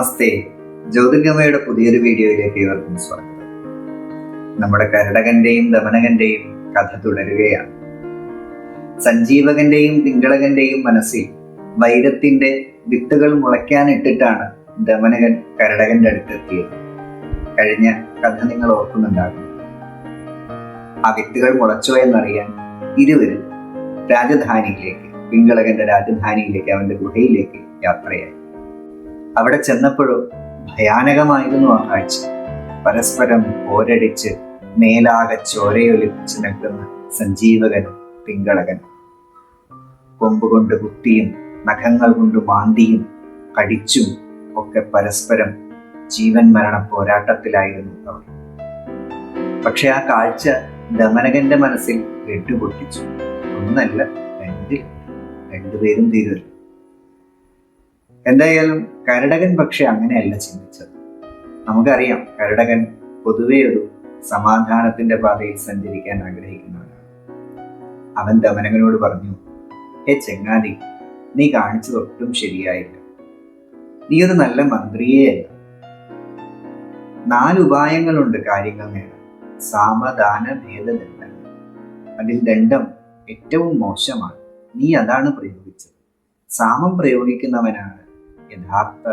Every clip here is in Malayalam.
നമസ്തേ. ജ്യോതിർഗമയുടെ പുതിയൊരു വീഡിയോയിലേക്ക് ഏവർക്കും സ്വാഗതം. നമ്മുടെ കരടകന്റെയും ദമനകന്റെയും കഥ തുടരുകയാണ്. സഞ്ജീവകന്റെയും പിങ്കളകന്റെയും മനസ്സിൽ വൈരത്തിന്റെ വിത്തുകൾ മുളയ്ക്കാനിട്ടിട്ടാണ് ദമനകൻ കരടകന്റെ അടുത്തെത്തിയത്. കഴിഞ്ഞ കഥ നിങ്ങൾ ഓർക്കുന്നുണ്ടാകും. ആ വിത്തുകൾ മുളച്ചോ എന്നറിയാൻ ഇരുവരും രാജധാനിയിലേക്ക്, പിങ്കളകന്റെ രാജധാനിയിലേക്ക്, അവന്റെ ഗുഹയിലേക്ക് യാത്രയായി. അവിടെ ചെന്നപ്പോഴും ഭയാനകമായിരുന്നു ആ കാഴ്ച. പരസ്പരം പോരടിച്ച് മേലാകെ ചോരയൊലിപ്പിച്ച് നിൽക്കുന്ന സഞ്ജീവകനും പിങ്കളകനും. കൊമ്പുകൊണ്ട് കുത്തിയും നഖങ്ങൾ കൊണ്ട് മാന്തിയും കടിച്ചും ഒക്കെ പരസ്പരം ജീവൻ മരണ പോരാട്ടത്തിലായിരുന്നു അവർ. പക്ഷെ ആ കാഴ്ച ദമനകന്റെ മനസ്സിൽ വെട്ടുപൊട്ടിച്ചു. ഒന്നല്ല, രണ്ടുപേരും തീരുമല്ലോ. എന്തായാലും കരടകൻ പക്ഷെ അങ്ങനെയല്ല ചിന്തിച്ചത്. നമുക്കറിയാം, കരടകൻ പൊതുവെ ഒരു സമാധാനത്തിന്റെ പാതയിൽ സഞ്ചരിക്കാൻ ആഗ്രഹിക്കുന്നവനാണ്. അവൻ ദമനകനോട് പറഞ്ഞു, ചെങ്ങാതി, നീ കാണിച്ചതൊട്ടും ശരിയായില്ല. നീ ഒരു നല്ല മന്ത്രിയേ അല്ല. 4 ഉപായങ്ങളുണ്ട് കാര്യങ്ങൾ നേടാൻ. സാമദാന ഭേദദണ്ഡം. അതിൽ ദണ്ഡം ഏറ്റവും മോശമാണ്. നീ അതാണ് പ്രയോഗിച്ചത്. സാമം പ്രയോഗിക്കുന്നവനാണ് യഥാർത്ഥ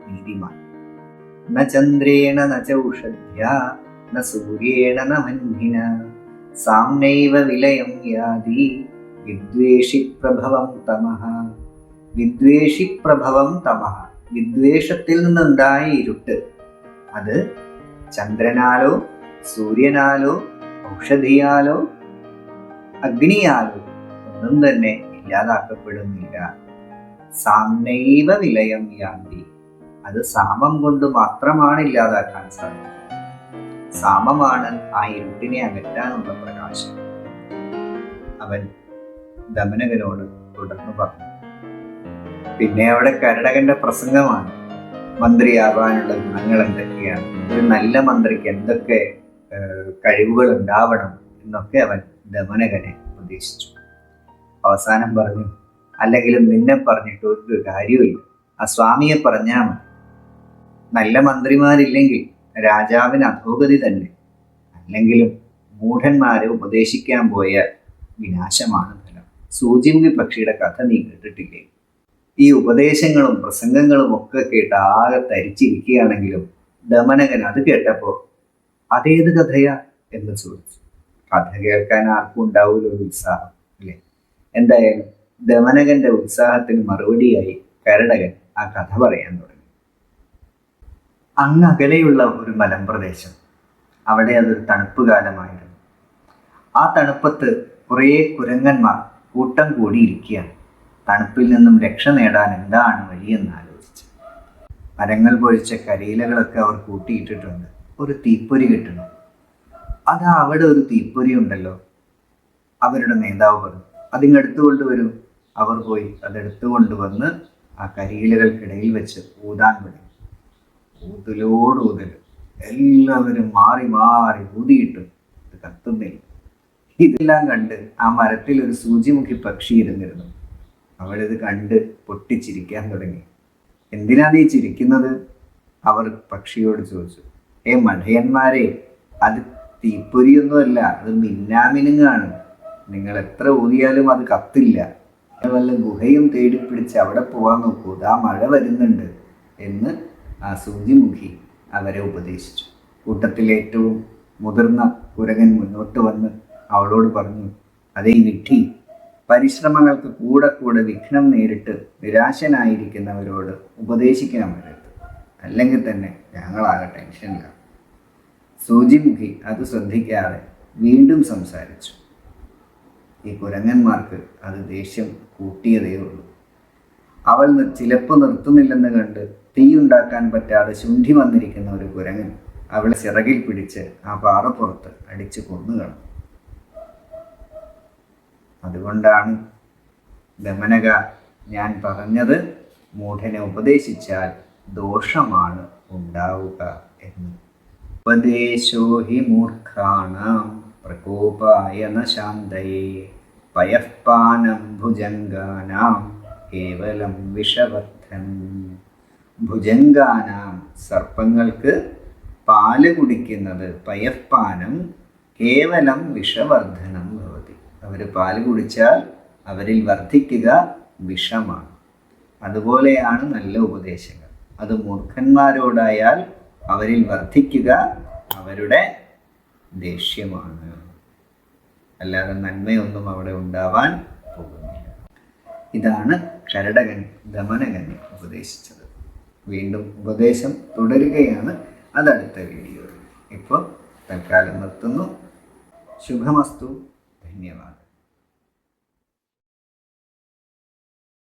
നീതിമാൻ. ന ചന്ദ്രേണ ന ചൗഷധ്യ ന സൂര്യേണ ന മന്ദിന സാംനൈവ വിലയം യാതി വിദ്വേഷി പ്രഭവം തമഃ. വിദ്വേഷി പ്രഭവം തമഃ. വിദ്വേഷത്തിൽ നിന്നുണ്ടായ ഇരുട്ട് അത് ചന്ദ്രനാലോ സൂര്യനാലോ ഔഷധിയാലോ അഗ്നിയാലോ ഒന്നും തന്നെ ഇല്ലാതാക്കപ്പെടുന്നില്ല. സാംനൈവ വിലയം യാന്തി. അത് സാമം കൊണ്ട് മാത്രമാണ് ഇല്ലാതാക്കാൻ സാധിക്കുന്നത്. സാമമാണ് ആ ഇരുട്ടിനെ അകറ്റാനുള്ള പ്രകാശം. അവൻ ദമനകനോട് തുടർന്ന് പറഞ്ഞു. പിന്നെ അവിടെ കരടകന്റെ പ്രസംഗമാണ്. മന്ത്രിയാവാനുള്ള ഗുണങ്ങൾ എന്തൊക്കെയാണ്, ഒരു നല്ല മന്ത്രിക്ക് എന്തൊക്കെ കഴിവുകൾ ഉണ്ടാവണം എന്നൊക്കെ അവൻ ദമനകനെ ഉപദേശിച്ചു. അവസാനം പറഞ്ഞു, അല്ലെങ്കിലും നിന്നെ പറഞ്ഞിട്ട് ഒരു കാര്യമില്ല. ആ സ്വാമിയെ പറഞ്ഞാൽ മതി. നല്ല മന്ത്രിമാരില്ലെങ്കിൽ രാജാവിന് അധോഗതി തന്നെ. അല്ലെങ്കിലും മൂഢന്മാരെ ഉപദേശിക്കാൻ പോയ വിനാശമാണ് ഫലം. സൂചിമുഖി പക്ഷിയുടെ കഥ നീ കേട്ടിട്ടില്ലേ? ഈ ഉപദേശങ്ങളും പ്രസംഗങ്ങളും ഒക്കെ കേട്ട് ആകെ തരിച്ചിരിക്കുകയാണെങ്കിലും ദമനകൻ അത് കേട്ടപ്പോൾ അതേത് കഥയാ എന്ന് ചോദിച്ചു. കഥ കേൾക്കാൻ ആർക്കും ഉണ്ടാവില്ല ഒരു ഉത്സാഹം, അല്ലേ? എന്തായാലും ദമനകന്റെ ഉത്സാഹത്തിന് മറുപടിയായി കരടകൻ ആ കഥ പറയാൻ തുടങ്ങി. അങ്ങ് അകലെയുള്ള ഒരു മലമ്പ്രദേശം. അവിടെ അതൊരു തണുപ്പ് കാലമായിരുന്നു. ആ തണുപ്പത്ത് കുറേ കുരങ്ങന്മാർ കൂട്ടം കൂടിയിരിക്കുകയാണ്. തണുപ്പിൽ നിന്നും രക്ഷ നേടാൻ എന്താണ് വഴിയെന്ന് ആലോചിച്ച് മരങ്ങൾ പൊഴിച്ച കരിയിലകളൊക്കെ അവർ കൂട്ടിയിട്ടിട്ടുണ്ട്. ഒരു തീപ്പൊരി കിട്ടണം. അതാ അവിടെ ഒരു തീപ്പൊരി ഉണ്ടല്ലോ. അവരുടെ നേതാവ് പറഞ്ഞു, അതിങ്ങെടുത്തുകൊണ്ട് വരൂ. അവർ പോയി അതെടുത്തുകൊണ്ട് വന്ന് ആ കരിയിലകൾക്കിടയിൽ വെച്ച് ഊതാൻ തുടങ്ങി. ഊതലോടൂതൽ. എല്ലാവരും മാറി മാറി ഊതിയിട്ടും ഇത് കത്തുന്നില്ല. ഇതെല്ലാം കണ്ട് ആ മരത്തിൽ ഒരു സൂചിമുഖി പക്ഷി ഇരുന്നിരുന്നു. അവളിത് കണ്ട് പൊട്ടിച്ചിരിക്കാൻ തുടങ്ങി. എന്തിനാ നീ ചിരിക്കുന്നത്? അവർ പക്ഷിയോട് ചോദിച്ചു. മഠയന്മാരെ, അത് തീപ്പൊരിയൊന്നുമല്ല, അത് മിന്നാമിനുങ്ങാണ്. നിങ്ങൾ എത്ര ഊതിയാലും അത് കത്തില്ല. വല്ല ഗുഹയും തേടിപ്പിടിച്ച് അവിടെ പോകാൻ നോക്കൂ, ദാ മഴ വരുന്നുണ്ട് എന്ന് ആ സൂചിമുഖി അവരെ ഉപദേശിച്ചു. കൂട്ടത്തിൽ ഏറ്റവും മുതിർന്ന കുരങ്ങൻ മുന്നോട്ട് വന്ന് അവളോട് പറഞ്ഞു, അതേ വിഡ്ഢി, പരിശ്രമങ്ങൾക്ക് കൂടെ കൂടെ വിഘ്നം നേരിട്ട് നിരാശനായിരിക്കുന്നവരോട് ഉപദേശിക്കാൻ വരരുത്, അല്ലെങ്കിൽ തന്നെ ഞങ്ങളാകെ ടെൻഷനിലാണ്. സൂചിമുഖി അത് ശ്രദ്ധിക്കാതെ വീണ്ടും സംസാരിച്ചു. ഈ കുരങ്ങന്മാർക്ക് അത് ദേഷ്യം കൂട്ടിയതേ ഉള്ളൂ. അവൾ ചിലപ്പ് നിർത്തുന്നില്ലെന്ന് കണ്ട് തീയുണ്ടാക്കാൻ പറ്റാതെ ശുണ്ഠി വന്നിരിക്കുന്ന ഒരു കുരങ്ങൻ അവളെ ചിറകിൽ പിടിച്ച് ആ പാറപ്പുറത്ത് അടിച്ച് കൊന്നുകളഞ്ഞു. അതുകൊണ്ടാണ് ദമനക ഞാൻ പറഞ്ഞത്, മൂഢനെ ഉപദേശിച്ചാൽ ദോഷമാണ് ഉണ്ടാവുക എന്ന്. ഉപദേശോ ഹി മൂർഖാണാം പ്രകോപായ ന ശാന്തയേ പയഃപാനം ഭുജംഗാനാം കേവലം വിഷവർദ്ധനം. ഭുജംഗാനാം സർപ്പങ്ങൾക്ക് പാല് കുടിക്കുന്നത് പയഃപാനം കേവലം വിഷവർദ്ധനം ഭവതി. അവർ പാല് കുടിച്ചാൽ അവരിൽ വർദ്ധിക്കുക വിഷമാണ്. അതുപോലെയാണ് നല്ല ഉപദേശങ്ങൾ. അത് മൂർഖന്മാരോടായാൽ അവരിൽ വർദ്ധിക്കുക അവരുടെ ദേഷ്യമാണ്. അല്ലാതെ നന്മയൊന്നും അവിടെ ഉണ്ടാവാൻ പോകുന്നില്ല. ഇതാണ് കരടകൻ ദമനകനെ ഉപദേശിച്ചത്. വീണ്ടും ഉപദേശം തുടരുകയാണ് അതടുത്ത വീഡിയോയിൽ. ഇപ്പോൾ തൽക്കാലം നിർത്തുന്നു. ശുഭമസ്തു. ധന്യവാദം.